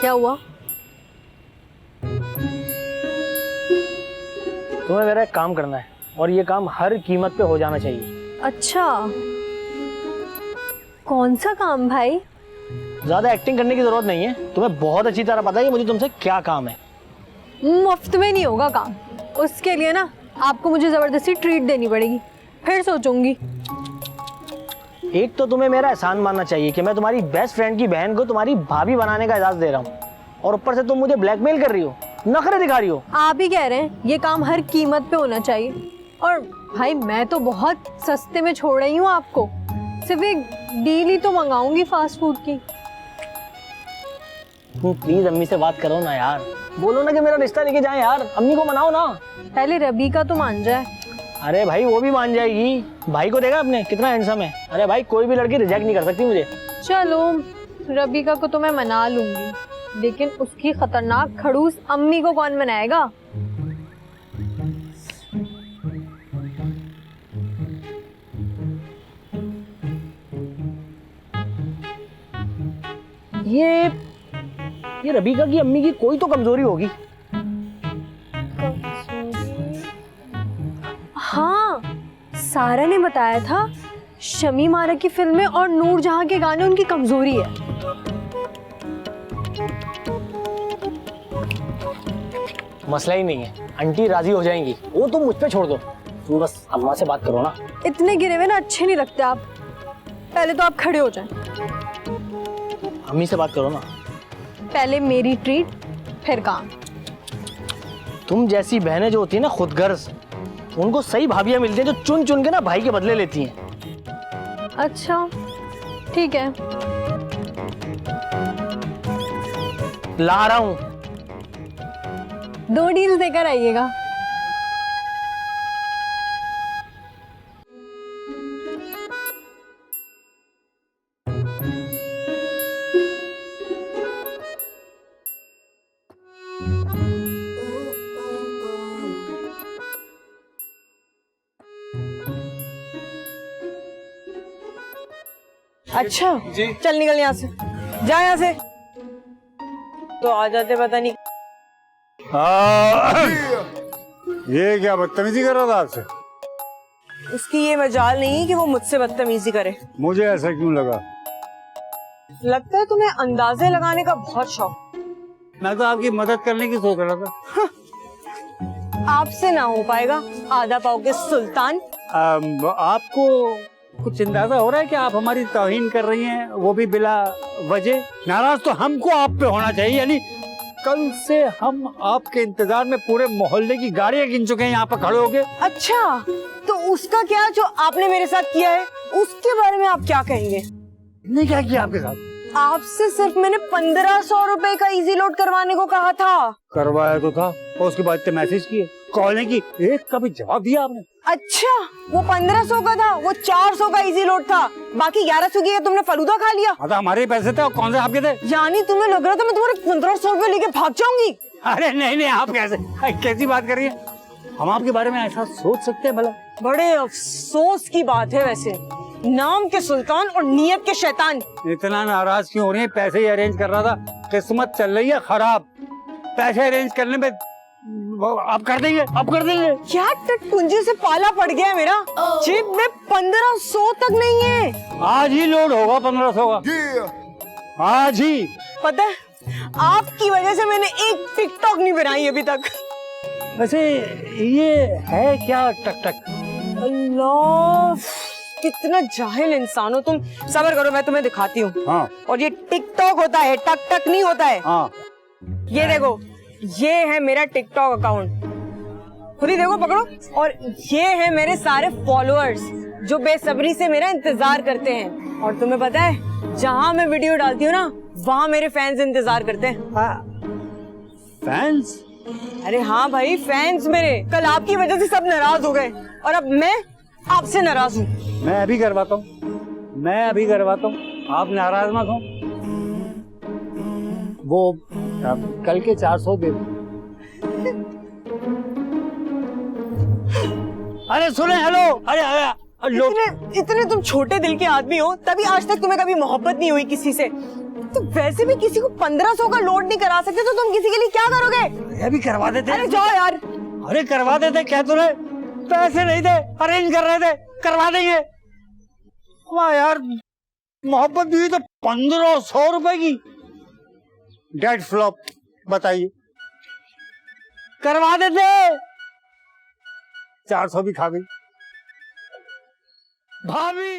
क्या हुआ? तुम्हें मेरा एक काम करना है और ये काम हर कीमत पे हो जाना चाहिए। अच्छा, कौन सा काम भाई? ज्यादा एक्टिंग करने की जरूरत नहीं है, तुम्हें बहुत अच्छी तरह पता है कि मुझे तुमसे क्या काम है। मुफ्त में नहीं होगा काम, उसके लिए ना आपको मुझे जबरदस्ती ट्रीट देनी पड़ेगी, फिर सोचूंगी। एक तो तुम्हें मेरा एहसान मानना चाहिए कि मैं तुम्हारी बेस्ट फ्रेंड की बहन को तुम्हारी भाभी बनाने का इजाजत दे रहा हूँ, और ऊपर से तुम मुझे ब्लैकमेल कर रही हो, नखरे दिखा रही हो। आप ही कह रहे हैं ये काम हर कीमत पे होना चाहिए, और भाई मैं तो बहुत सस्ते में छोड़ रही हूँ आपको, सिर्फ एक डील ही तो मंगाऊंगी फास्ट फूड की। प्लीज अम्मी से बात करो ना यार, बोलो ना कि मेरा रिश्ता लेके जाए यार, अम्मी को मनाओ ना। पहले रबी का तो मान जाए। अरे भाई वो भी मान जाएगी, भाई को देखा आपने कितना हैंडसम है। अरे भाई कोई भी लड़की रिजेक्ट नहीं कर सकती मुझे। चलो रबीका को तो मैं मना लूंगी, लेकिन उसकी खतरनाक खड़ूस अम्मी को कौन मनाएगा? ये रबीका की अम्मी की कोई तो कमजोरी होगी। हाँ, सारा ने बताया था शमी मारा की फिल्में और नूरजहां के गाने उनकी कमजोरी है। मसला ही नहीं है, आंटी राजी हो जाएंगी, वो तुम मुझ पे छोड़ दो, तुम बस अम्मा से बात करो ना। इतने गिरे हुए ना अच्छे नहीं लगते आप, पहले तो आप खड़े हो जाएं। अम्मी से बात करो ना। पहले मेरी ट्रीट फिर काम। तुम जैसी बहनें जो होती है ना खुदगर्ज, उनको सही भाभियां मिलती हैं जो चुन चुन के ना भाई के बदले लेती हैं। अच्छा ठीक है, ला रहा हूं। 2 डील्स देकर आइएगा। अच्छा जी, चल निकल यहाँ से, जा यहाँ से। तो आ जाते पता नहीं। ये क्या बदतमीजी कर रहा था आपसे? उसकी ये मजाल नहीं कि वो मुझसे बदतमीजी करे। मुझे ऐसा क्यों लगा? लगता है तुम्हें अंदाजे लगाने का बहुत शौक। मैं तो आपकी मदद करने की सोच रहा था। आपसे ना हो पाएगा, आधा पाव के सुल्तान। आपको कुछ अंदाजा हो रहा है कि आप हमारी तौहीन कर रही हैं, वो भी बिला वजह? नाराज तो हमको आप पे होना चाहिए। यानी कल से हम आपके इंतजार में पूरे मोहल्ले की गाड़ियां गिन चुके हैं यहाँ पर खड़े होके। अच्छा, तो उसका क्या जो आपने मेरे साथ किया है, उसके बारे में आप क्या कहेंगे? नहीं, क्या किया आपके साथ? आपसे सिर्फ मैंने 1500 रुपए का इजी लोड करवाने को कहा था। करवाया तो था, और उसके बाद तो मैसेज किए, कॉलें की, एक का भी जवाब दिया आपने? अच्छा, वो 1500 का था, वो 400 का इजी लोड था, बाकी 1100 की तुमने फलूदा खा लिया। तो हमारे पैसे थे और कौन से आपके थे? यानी तुम्हें लग रहा था मैं तुम्हारे 1500 रुपए लेके भाग जाऊंगी? अरे नहीं, आप कैसी बात कर रही हैं? हम आपके बारे में ऐसा सोच सकते हैं भला? बड़े अफसोस की बात है वैसे, नाम के सुल्तान और नीयत के शैतान। इतना नाराज क्यों हो रही है? पैसे ही अरेंज कर रहा था, किस्मत चल रही है खराब। पैसे अरेंज करने में आप कर देंगे? क्या टटपुंजी से पाला पड़ गया है मेरा। जेब में 1500 तक नहीं है। आज ही लोड होगा 1500 का, आज ही। पता है, आपकी वजह से मैंने एक टिकटॉक नहीं बनाई अभी तक। वैसे ये है क्या टक टक? अल्लाह, कितना जाहिल इंसान हो तुम। सब्र करो, मैं तुम्हें दिखाती हूँ। हाँ। और ये टिकटॉक होता है, टक टक नहीं होता है। हाँ। ये देखो, ये है मेरा टिकटॉक अकाउंट, खुद ही देखो, पकड़ो। और ये है मेरे सारे फॉलोअर्स जो बेसब्री से मेरा इंतजार करते हैं। और तुम्हें पता है, जहाँ मैं वीडियो डालती हूँ ना, वहाँ मेरे फैंस इंतजार करते हैं। फैंस? अरे हाँ भाई, फैंस मेरे। कल आपकी वजह से सब नाराज हो गए, और अब मैं आपसे नाराज हूँ। मैं अभी करवाता हूँ, आप नाराज मत हो। वो कल के 400 दे दो। अरे सुने, हेलो, अरे लोग इतने तुम छोटे दिल के आदमी हो, तभी आज तक तुम्हें कभी मोहब्बत नहीं हुई किसी से। तो वैसे भी किसी को 1500 का लोड नहीं करा सकते, तो तुम किसी के लिए क्या करोगे? अभी करवा देते। अरे जाओ यार। अरे करवा देते, कह तो रहे पैसे नहीं थे, अरेंज कर रहे थे, करवा देंगे। वाह यार, मोहब्बत भी हुई तो 1500 रुपए की। डेड फ्लॉप, बताइए करवा देते। 400 भी खा गई भाभी।